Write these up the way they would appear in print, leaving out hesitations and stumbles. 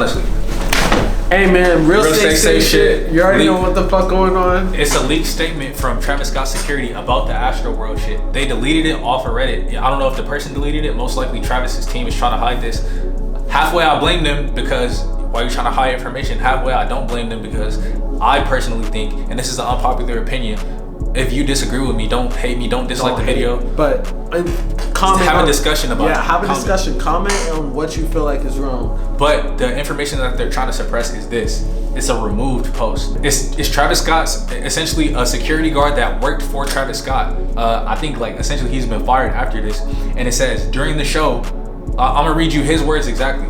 honestly. Hey man, real stay shit. You already know what the fuck going on. It's a leaked statement from Travis Scott Security about the Astroworld shit. They deleted it off of Reddit. I don't know if the person deleted it. Most likely Travis's team is trying to hide this. Halfway I blame them because why are you trying to hide information? Halfway I don't blame them because I personally think, and this is an unpopular opinion, if you disagree with me, don't hate me, don't dislike the video. But comment. Have a discussion about it. Yeah, have a discussion. Comment on what you feel like is wrong. But the information that they're trying to suppress is this. It's a removed post. It's Travis Scott's, essentially a security guard that worked for Travis Scott. I think like essentially he's been fired after this. And it says, during the show, I'm gonna read you his words exactly.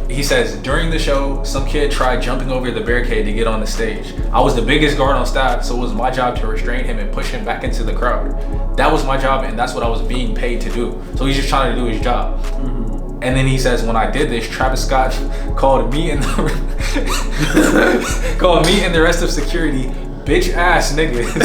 He says, during the show, some kid tried jumping over the barricade to get on the stage. I was the biggest guard on staff, so it was my job to restrain him and push him back into the crowd. That was my job, and that's what I was being paid to do. So he's just trying to do his job. And then he says, when I did this, Travis Scott called me and the rest of security bitch ass niggas.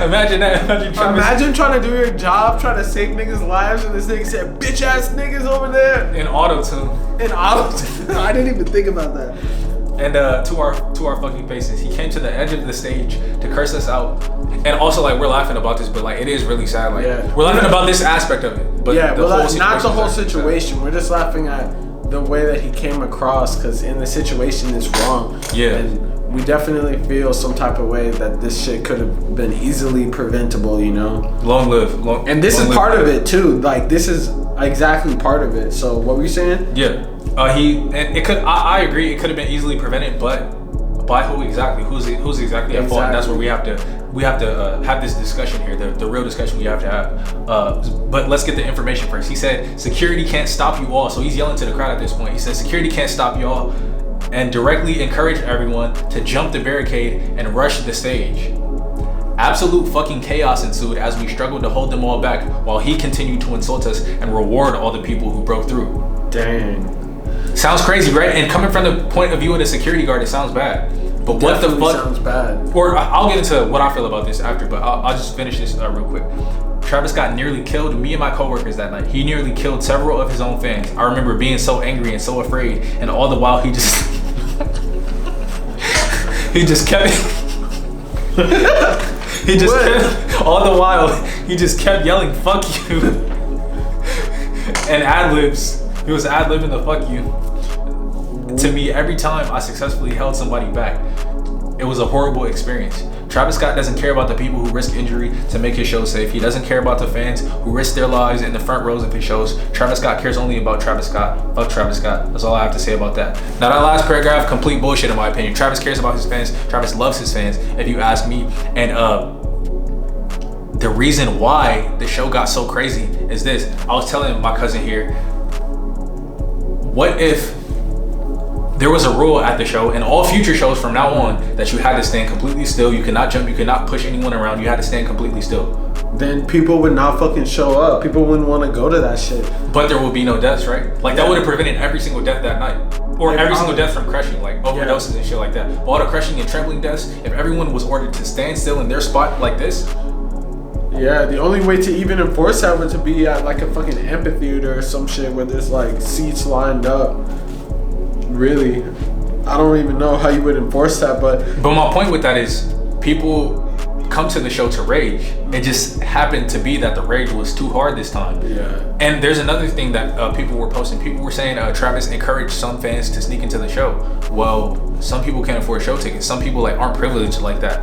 Imagine that. Imagine trying to do your job, trying to save niggas' lives, and this nigga said bitch ass niggas over there. In auto-tune. I didn't even think about that. And to our fucking faces, he came to the edge of the stage to curse us out. And also, like, we're laughing about this, but like, it is really sad. Like, we're laughing about this aspect of it. But not the whole situation. We're just laughing at the way that he came across, because in the situation it's wrong. Yeah. And we definitely feel some type of way that this shit could have been easily preventable, you know? Long live. And this is part of it too. Like, this is exactly part of it. So what were you saying? Yeah. I agree, it could have been easily prevented, but by who exactly? Who's exactly at fault? And that's where we have to have this discussion here, the real discussion we have to have. But let's get the information first. He said security can't stop you all. So he's yelling to the crowd at this point. He said security can't stop you all, and directly encourage everyone to jump the barricade and rush the stage. Absolute fucking chaos ensued as we struggled to hold them all back while he continued to insult us and reward all the people who broke through. Dang. Sounds crazy, right? And coming from the point of view of the security guard, it sounds bad. But what the fuck? Sounds bad. Or I'll get into what I feel about this after, but I'll just finish this real quick. Travis Scott nearly killed me and my coworkers that night. He nearly killed several of his own fans. I remember being so angry and so afraid, and all the while he just kept all the while he just kept yelling "fuck you" and ad-libs. He was ad-libbing the "fuck you" to me every time I successfully held somebody back. It was a horrible experience. Travis Scott doesn't care about the people who risk injury to make his show safe. He doesn't care about the fans who risk their lives in the front rows of his shows. Travis Scott cares only about Travis Scott. Fuck Travis Scott. That's all I have to say about that. Now that last paragraph, complete bullshit in my opinion. Travis cares about his fans. Travis loves his fans, if you ask me. And the reason why the show got so crazy is this. I was telling my cousin here, what if there was a rule at the show and all future shows from now on that you had to stand completely still. You cannot jump, you cannot push anyone around, you had to stand completely still. Then people would not fucking show up. People wouldn't want to go to that shit. But there will be no deaths, right? Like that would have prevented every single death that night. Or every single death from crushing, like overdoses and shit like that. But all the crushing and trembling deaths, if everyone was ordered to stand still in their spot like this. Yeah, the only way to even enforce that would to be at like a fucking amphitheater or some shit where there's like seats lined up. Really, I don't even know how you would enforce that, but my point with that is people come to the show to rage. It just happened to be that the rage was too hard this time. Yeah. And there's another thing that people were posting. People were saying Travis encouraged some fans to sneak into the show. Well, some people can't afford show tickets. Some people like aren't privileged like that.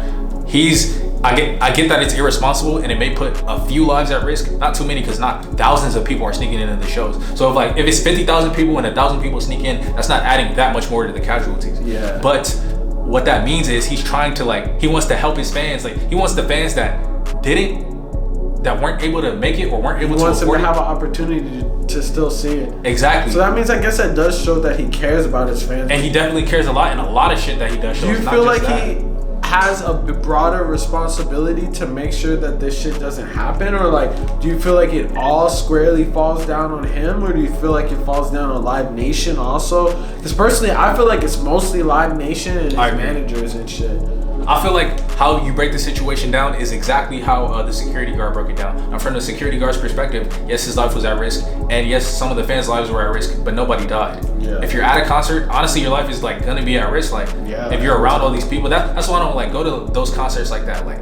I get that it's irresponsible and it may put a few lives at risk, not too many, because not thousands of people are sneaking into the shows. So if it's 50,000 people and 1,000 people sneak in, that's not adding that much more to the casualties. Yeah. But what that means is he's trying to he wants to help his fans. Like he wants the fans that weren't able to make it or weren't able to afford it. He wants them to have an opportunity to still see it. Exactly. So that means, I guess that does show that he cares about his fans. And he definitely cares a lot, and a lot of shit that he does shows. Do you feel like he has a broader responsibility to make sure that this shit doesn't happen, or like do you feel like it all squarely falls down on him, or do you feel like it falls down on Live Nation also? Because personally I feel like it's mostly Live Nation and his managers and shit. I feel like how you break the situation down is exactly how the security guard broke it down. Now, from the security guard's perspective, yes, his life was at risk, and yes, some of the fans' lives were at risk, but nobody died. Yeah. If you're at a concert, honestly, your life is like gonna be at risk. Like, if you're around all these people, that's why I don't like go to those concerts like that. Like,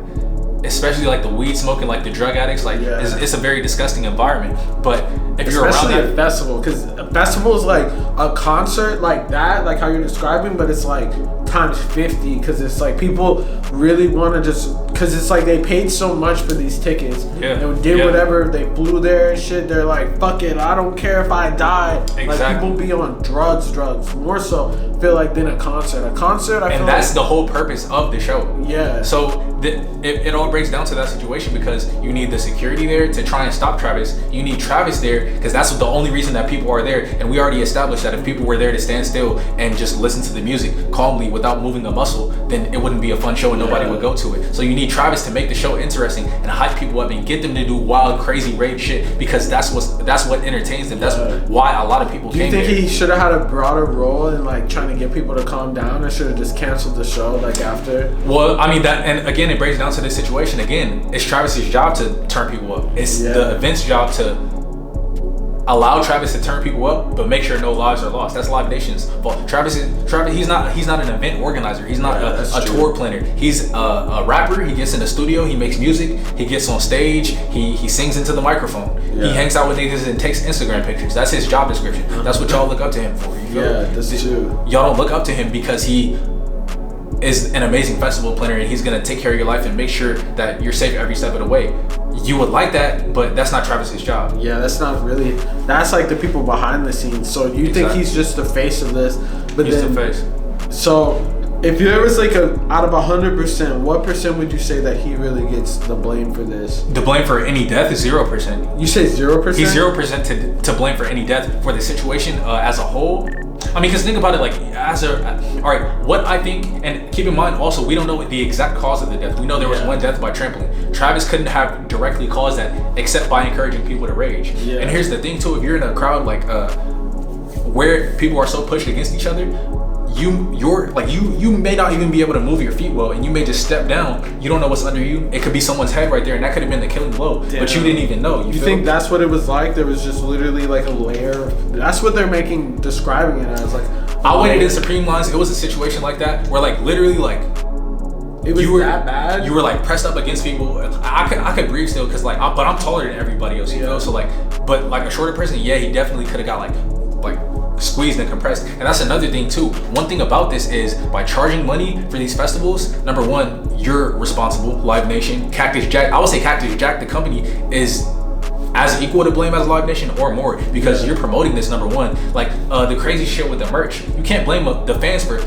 especially like the weed smoking, like the drug addicts. Like, it's a very disgusting environment. But if you're around that, a festival, because a festival is like a concert like that, like how you're describing, but it's like times 50, because it's like people really want to just, because it's like they paid so much for these tickets and did whatever, they flew there and shit, they're like, fuck it, I don't care if I die. Exactly. Like, people be on drugs more so feel like than a concert I feel that's like, the whole purpose of the show. So it all breaks down to that situation, because you need the security there to try and stop Travis. You need Travis there because that's the only reason that people are there, and we already established that if people were there to stand still and just listen to the music calmly without moving a muscle, then it wouldn't be a fun show and nobody would go to it. So you need Travis to make the show interesting and hype people up and get them to do wild, crazy rave shit, because that's what entertains them. That's why a lot of people came. Do you think he should have had a broader role in like trying to get people to calm down, or should have just canceled the show like after? Well, I mean, that, and again, it breaks down to this situation again. It's Travis's job to turn people up. It's the event's job to allow Travis to turn people up, but make sure no lives are lost. That's Live Nation's fault. Travis, he's not an event organizer. He's not a tour planner. He's a rapper. He gets in the studio, he makes music, he gets on stage, he sings into the microphone. He hangs out with niggas and takes Instagram pictures. That's his job description. That's what y'all look up to him for. You feel? That's true. Y'all don't look up to him because he is an amazing festival planner and he's gonna take care of your life and make sure that you're safe every step of the way. You would like that, but that's not Travis's job. That's not really. That's like the people behind the scenes. So you think he's just the face of this, but he's the face. So if there was like out of 100%, what percent would you say that he really gets the blame for this? The blame for any death is 0%. You say 0%? He's 0% to blame for any death for the situation as a whole. I mean, because think about it, like, all right, what I think, and keep in mind also, we don't know the exact cause of the death. We know there was one death by trampoline. Travis couldn't have directly caused that except by encouraging people to rage. And here's the thing too, if you're in a crowd like where people are so pushed against each other, you may not even be able to move your feet well, and you may just step down. You don't know what's under you. It could be someone's head right there, and that could have been the killing blow. But you didn't even know. You think that's what it was like? There was just literally like a layer. That's what they're describing it as. Like, I waited in Supreme lines. It was a situation like that where like literally like it was that bad. You were like pressed up against people. I could breathe still because like but I'm taller than everybody else. You know, so like, but like a shorter person, he definitely could have got like squeezed and compressed. And that's another thing too. One thing about this is by charging money for these festivals, number one, you're responsible. Live Nation, Cactus Jack. I would say Cactus Jack, the company, is as equal to blame as Live Nation or more, because you're promoting this, number one. Like the crazy shit with the merch, you can't blame the fans for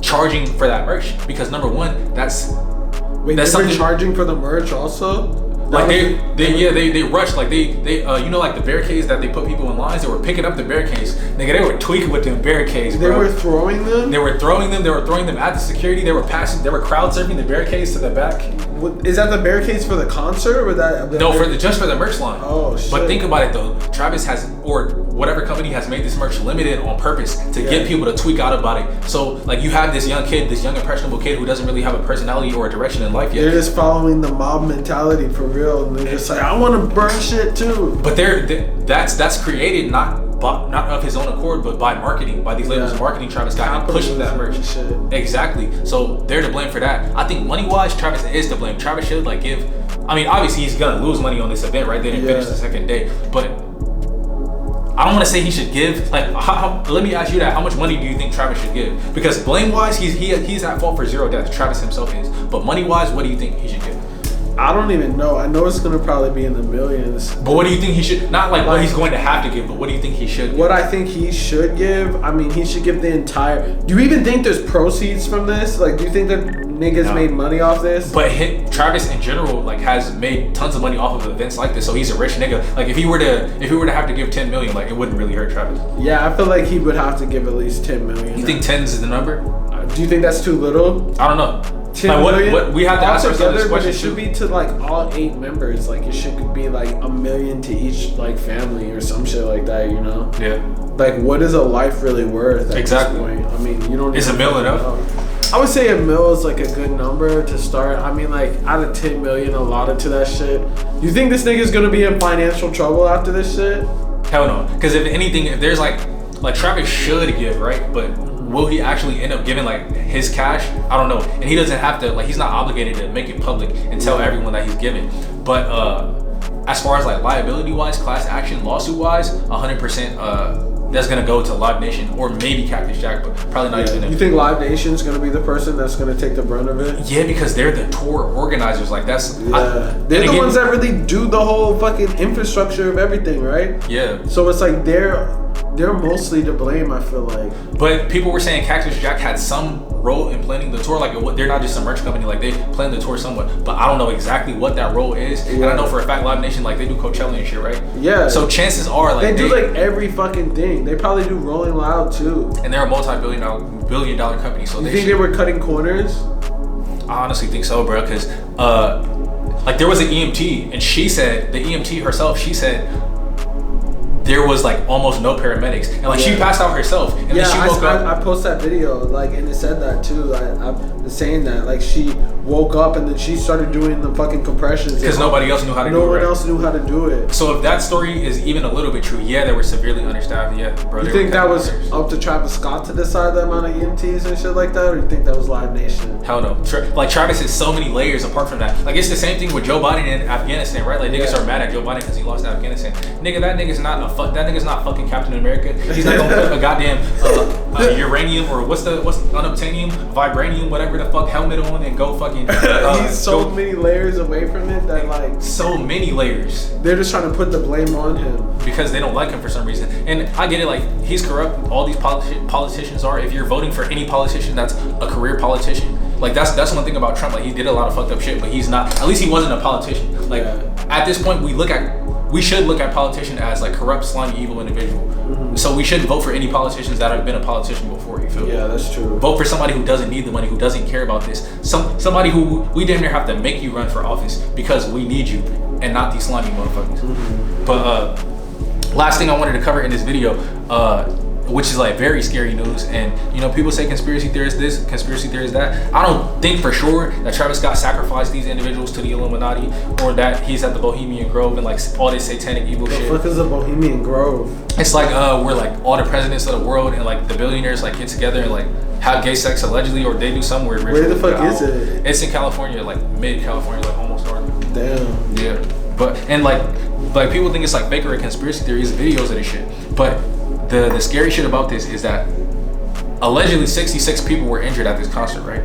charging for that merch, because number one, that's something. Charging for the merch also. Like they rushed, like they you know, like the barricades that they put people in lines, they were picking up the barricades. Nigga, they were tweaking with them barricades, bro. They were throwing them? They were throwing them at the security. They were crowd surfing the barricades to the back. Is that the barricades for the concert, or that? No, just for the merch line. Oh shit. But think about it though. Travis has, or whatever company has made this merch limited on purpose to get people to tweak out about it. So like you have this young impressionable kid who doesn't really have a personality or a direction in life yet. They're just following the mob mentality for real. And they're just like, I want to burn shit too. But that's created not of his own accord, but by marketing, by these labels marketing Travis Scott and pushing that merch. Exactly. So they're to blame for that. I think money wise, Travis is to blame. Travis should like give. I mean, obviously he's gonna lose money on this event right there and finish the second day, but I don't want to say he should give. Like, let me ask you that: how much money do you think Travis should give? Because blame wise, he's at fault for 0 deaths. Travis himself is. But money wise, what do you think he should give? I don't even know. I know it's gonna probably be in the millions. But what do you think he should? Not like what he's going to have to give, but what do you think he should? What I think he should give. I mean, he should give the entire. Do you even think there's proceeds from this? Like, do you think that niggas made money off this? But Travis in general like has made tons of money off of events like this, so he's a rich nigga. Like if he were to have to give 10 million, like it wouldn't really hurt Travis. Yeah, I feel like he would have to give at least 10 million. You think 10 is the number? Do you think that's too little? I don't know. 10 million? What we have to ask ourselves this question. But it should be to like all 8 members. Like it should be like $1 million to each like family or some shit like that. You know? Yeah. Like what is a life really worth at exactly. this point? I mean, you don't. Is $1 million enough? I would say $1 million is like a good number to start. I mean, like out of 10 million allotted to that shit. You think this nigga's gonna be in financial trouble after this shit? Hell no. Because if anything, if there's like Travis should give, right? But will he actually end up giving like his cash? I don't know. And he doesn't have to, like, he's not obligated to make it public and tell everyone that he's giving. But as far as like liability wise, class action, lawsuit wise, 100%. That's gonna go to Live Nation or maybe Cactus Jack, but probably not even. You think Live Nation's gonna be the person that's gonna take the brunt of it? Yeah, because they're the tour organizers. Like that's they're the ones that really do the whole fucking infrastructure of everything, right? Yeah. So it's like they're mostly to blame, I feel like. But people were saying Cactus Jack had some role in planning the tour. Like they're not just a merch company. Like they plan the tour somewhat. But I don't know exactly what that role is. Yeah. And I know for a fact Live Nation, like they do Coachella and shit, right? Yeah. So chances are like they do like every fucking thing. They probably do Rolling Loud too. And they're a multi-billion dollar company. So you think they were cutting corners? I honestly think so, bro. Because like there was an EMT, and she said, the EMT herself, she said there was like almost no paramedics, and like she passed out herself, and then she woke up. I posted that video, like, and it said that too. I'm saying that, like, she woke up and then she started doing the fucking compressions because nobody else knew how to do it. No one else knew how to do it. So if that story is even a little bit true, yeah, they were severely understaffed. Yeah, bro. You think that was up to Travis Scott to decide the amount of EMTs and shit like that, or you think that was Live Nation? Hell no. Like Travis has so many layers apart from that. Like it's the same thing with Joe Biden in Afghanistan, right? Like niggas are mad at Joe Biden because he lost Afghanistan. Nigga, that nigga's not fucking Captain America. He's not gonna put a goddamn uranium or what's unobtainium, vibranium, whatever the fuck helmet on and go fucking. He's so many layers away from it that like so many layers. They're just trying to put the blame on him because they don't like him for some reason. And I get it, like he's corrupt. All these politicians are. If you're voting for any politician that's a career politician, like that's one thing about Trump. Like he did a lot of fucked up shit, but he's not. At least he wasn't a politician. Like at this point, we should look at politicians as like corrupt, slimy, evil individual. Mm-hmm. So we shouldn't vote for any politicians that have been a politician before. You feel? Yeah, that's true. Vote for somebody who doesn't need the money, who doesn't care about this. Somebody who we damn near have to make you run for office because we need you, and not these slimy motherfuckers. Mm-hmm. But last thing I wanted to cover in this video, which is like very scary news, and you know people say conspiracy theorists this, conspiracy theorists that. I don't think for sure that Travis Scott sacrificed these individuals to the Illuminati, or that he's at the Bohemian Grove and like all this satanic evil shit. What the fuck is a Bohemian Grove? It's like where like all the presidents of the world and like the billionaires like get together and like have gay sex allegedly, or they do some weird ritual. Where the fuck is it? It's in California, like mid California, like almost north. Damn. Yeah, but and like people think it's like fake or a conspiracy theories, videos of this shit, but. The scary shit about this is that allegedly 66 people were injured at this concert, right?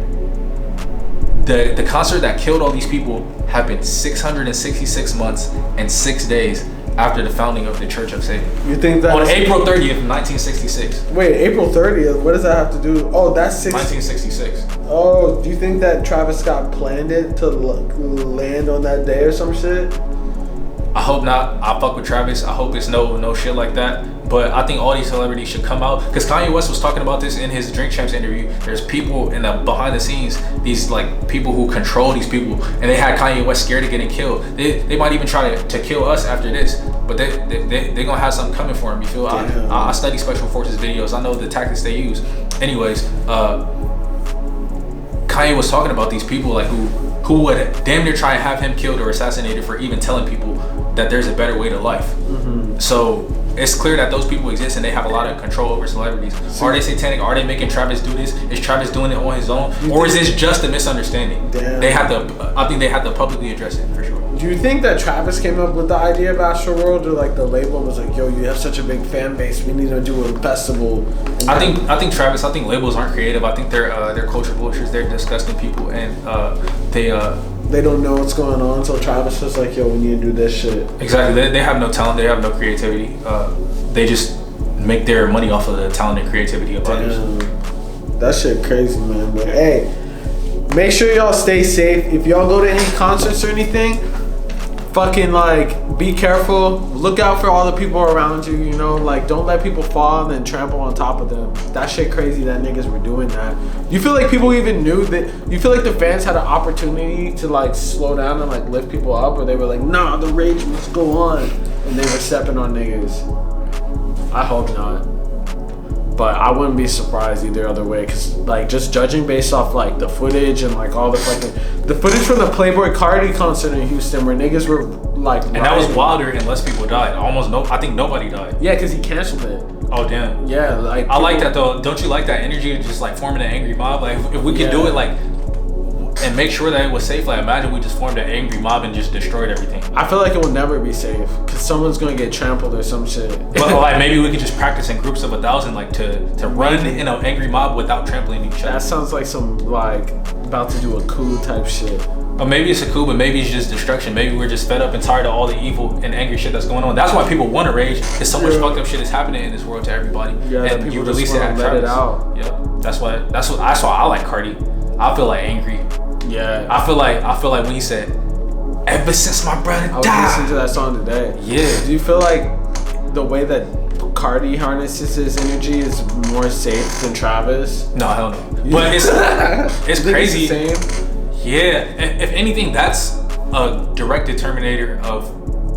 The concert that killed all these people happened 666 months and 6 days after the founding of the Church of Satan. You think that on April 30th, 1966. Wait, April 30th? What does that have to do? Oh, that's 1966. Oh, do you think that Travis Scott planned it to land on that day or some shit? I hope not. I fuck with Travis. I hope it's no shit like that. But I think all these celebrities should come out, because Kanye West was talking about this in his Drink Champs interview. There's people in the behind the scenes, these like people who control these people, and they had Kanye West scared of getting killed. They might even try to kill us after this, but they gonna have something coming for him. You feel? I study special forces videos. I know the tactics they use. Anyways, Kanye was talking about these people like who would damn near try and have him killed or assassinated for even telling people that there's a better way to life. Mm-hmm. So it's clear that those people exist and they have a lot of control over celebrities. Are they satanic? Are they making Travis do this? Is Travis doing it on his own? Or is this just a misunderstanding? Damn. I think they have to publicly address it for sure. Do you think that Travis came up with the idea of Astroworld, or like the label was like, yo, you have such a big fan base, we need to do a festival? I think labels aren't creative. I think they're culture vultures. They're disgusting people, and they don't know what's going on, so Travis was like, yo, we need to do this shit. Exactly. They have no talent. They have no creativity. They just make their money off of the talent and creativity of others. That shit crazy, man. But hey, make sure y'all stay safe. If y'all go to any concerts or anything, fucking like be careful. Look out for all the people around you, you know, like don't let people fall and then trample on top of them. That shit crazy that niggas were doing that. You feel like people even knew that? You feel like the fans had an opportunity to like slow down and like lift people up, or they were like, nah, the rage must go on, and they were stepping on niggas? I hope not. But I wouldn't be surprised either other way, because like just judging based off like the footage and like all the footage from the Playboy Cardi concert in Houston where niggas were like, and that was wilder and less people died. I think nobody died. Yeah, because he canceled it. Oh damn. Yeah, like I like that though. Don't you like that energy of just like forming an angry mob? Like if we could do it like and make sure that it was safe. Like imagine we just formed an angry mob and just destroyed everything. I feel like it will never be safe because someone's gonna get trampled or some shit. But like maybe we could just practice in groups of 1,000, like to run in an angry mob without trampling each other. That sounds like some like about to do a coup type shit. Or maybe it's a coup, but maybe it's just destruction. Maybe we're just fed up and tired of all the evil and angry shit that's going on. That's why people want to rage, because so much fucked up shit is happening in this world to everybody. Yeah, and you release it at let it out. Yep. That's why I like Cardi. I feel like angry. Yeah. I feel like when he said, "Ever since my brother died." I was listening to that song today. Yeah. Do you feel like the way that Cardi harnesses his energy is more safe than Travis? No, hell no. But it's crazy. It's the same? Yeah. If anything, that's a direct determinator of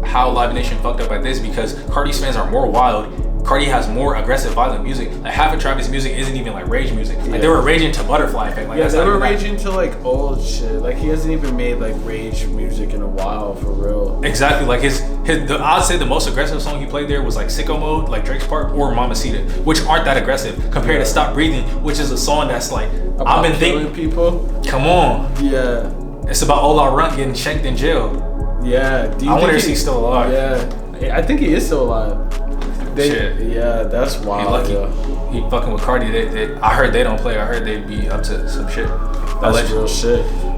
how Live Nation fucked up at this, because Cardi's fans are more wild. Cardi has more aggressive, violent music. Like half of Travis' music isn't even like rage music. Like they were raging to Butterfly Effect. Like, yeah, they were raging to like old shit. Like he hasn't even made like rage music in a while, for real. Exactly. Like I'd say the most aggressive song he played there was like Sicko Mode, like Drake's part, or Mamacita, which aren't that aggressive compared to Stop Breathing, which is a song that's like about I've been thinking people. Come on. Yeah. It's about Ola Runt getting shanked in jail. Yeah. I wonder if he's still alive. Yeah. I think he is still alive. Shit. Yeah, that's wild. He lucky. He fucking with Cardi. I heard they don't play. I heard they'd be up to some shit. That's real shit.